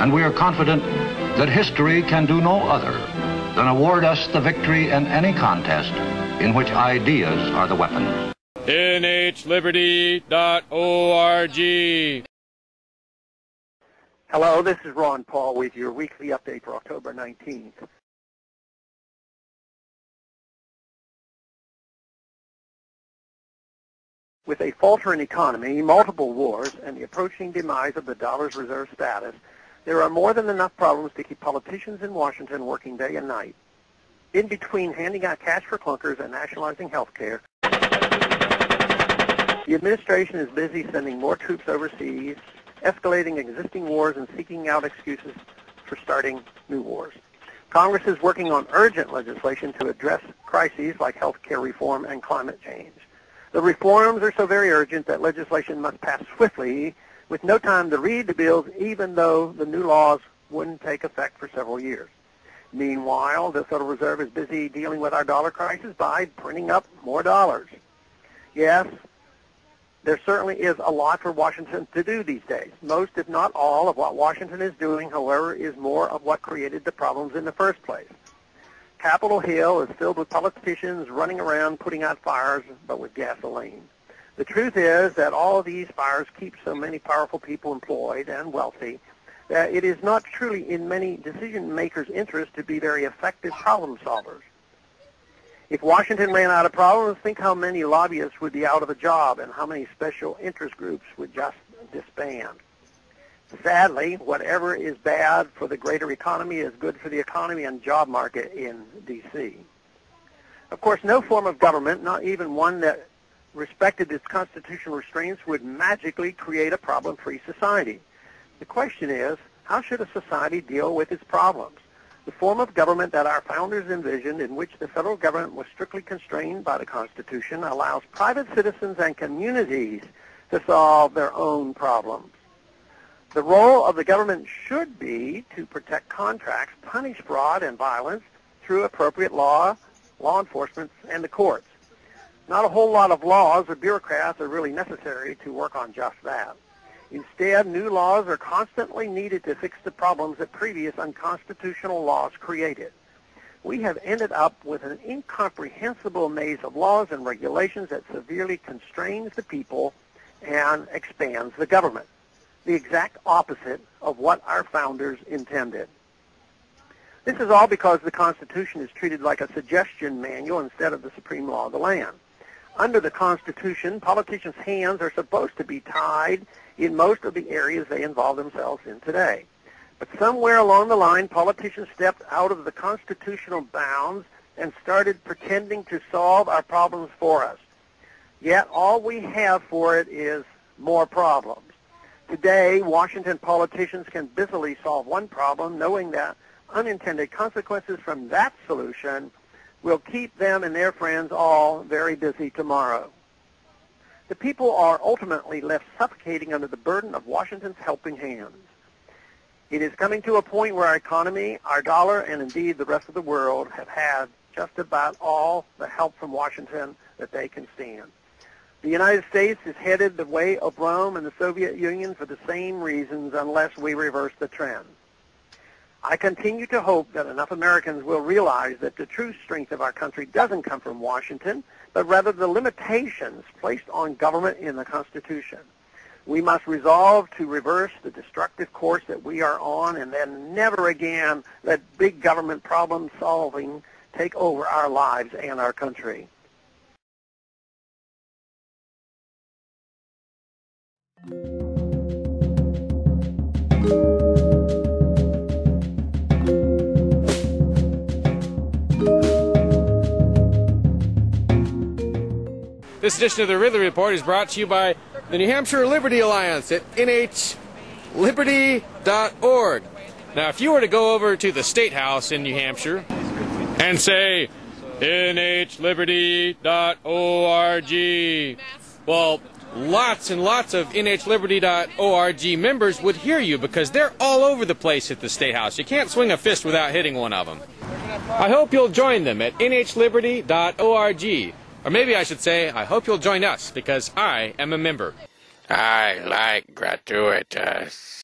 and we are confident that history can do no other than award us the victory in any contest in which ideas are the weapon. nhliberty.org. Hello, this is Ron Paul with your weekly update for October 19th. With a faltering economy, multiple wars, and the approaching demise of the dollar's reserve status, there are more than enough problems to keep politicians in Washington working day and night. In between handing out cash for clunkers and nationalizing health care, the administration is busy sending more troops overseas, escalating existing wars, and seeking out excuses for starting new wars. Congress is working on urgent legislation to address crises like health care reform and climate change. The reforms are so very urgent that legislation must pass swiftly, with no time to read the bills, even though the new laws wouldn't take effect for several years. Meanwhile, the Federal Reserve is busy dealing with our dollar crisis by printing up more dollars. Yes, there certainly is a lot for Washington to do these days. Most, if not all, of what Washington is doing, however, is more of what created the problems in the first place. Capitol Hill is filled with politicians running around putting out fires, but with gasoline. The truth is that all of these fires keep so many powerful people employed and wealthy that it is not truly in many decision-makers' interest to be very effective problem solvers. If Washington ran out of problems, think how many lobbyists would be out of a job and how many special interest groups would just disband. Sadly, whatever is bad for the greater economy is good for the economy and job market in D.C. Of course, no form of government, not even one that respected its constitutional restraints, would magically create a problem-free society. The question is, how should a society deal with its problems? The form of government that our founders envisioned, in which the federal government was strictly constrained by the Constitution, allows private citizens and communities to solve their own problems. The role of the government should be to protect contracts, punish fraud and violence through appropriate law enforcement, and the courts. Not a whole lot of laws or bureaucrats are really necessary to work on just that. Instead, new laws are constantly needed to fix the problems that previous unconstitutional laws created. We have ended up with an incomprehensible maze of laws and regulations that severely constrains the people and expands the government, the exact opposite of what our founders intended. This is all because the Constitution is treated like a suggestion manual instead of the supreme law of the land. Under the Constitution, politicians' hands are supposed to be tied in most of the areas they involve themselves in today. But somewhere along the line, politicians stepped out of the constitutional bounds and started pretending to solve our problems for us. Yet all we have for it is more problems. Today, Washington politicians can busily solve one problem, knowing that unintended consequences from that solution will keep them and their friends all very busy tomorrow. The people are ultimately left suffocating under the burden of Washington's helping hands. It is coming to a point where our economy, our dollar, and indeed the rest of the world have had just about all the help from Washington that they can stand. The United States is headed the way of Rome and the Soviet Union for the same reasons unless we reverse the trend. I continue to hope that enough Americans will realize that the true strength of our country doesn't come from Washington, but rather the limitations placed on government in the Constitution. We must resolve to reverse the destructive course that we are on and then never again let big government problem solving take over our lives and our country. This edition of the Ridley Report is brought to you by the New Hampshire Liberty Alliance at nhliberty.org. Now, if you were to go over to the State House in New Hampshire and say, nhliberty.org, well, lots and lots of nhliberty.org members would hear you because they're all over the place at the State House. You can't swing a fist without hitting one of them. I hope you'll join them at nhliberty.org. Or maybe I should say, I hope you'll join us, because I am a member. I like gratuitous.